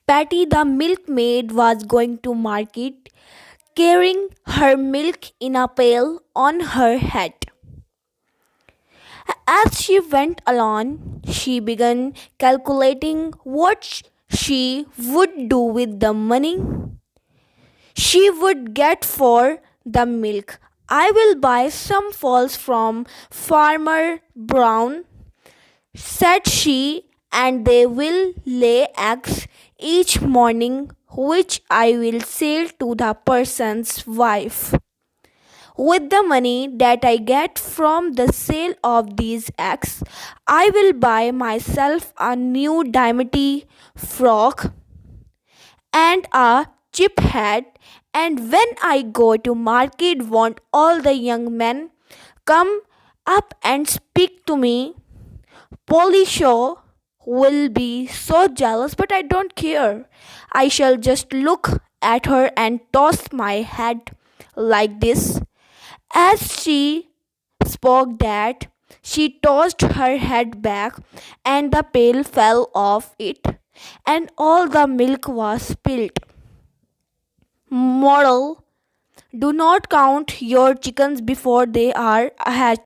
Patty the milkmaid was going to market, carrying her milk in a pail on her head. As she went along, she began calculating what she would do with the money she would get for the milk. I will buy some fowls from Farmer Brown, said she, and they will lay eggs each morning, which I will sell to the person's wife. With the money that I get from the sale of these eggs, I will buy myself a new dimity frock and a chip hat, and when I go to market, won't all the young men come up and speak to me? Polly Shaw will be so jealous, but I don't care. I shall just look at her and toss my head like this. As she spoke that, she tossed her head back, and the pail fell off it, and all the milk was spilt. Moral: do not count your chickens before they are hatched.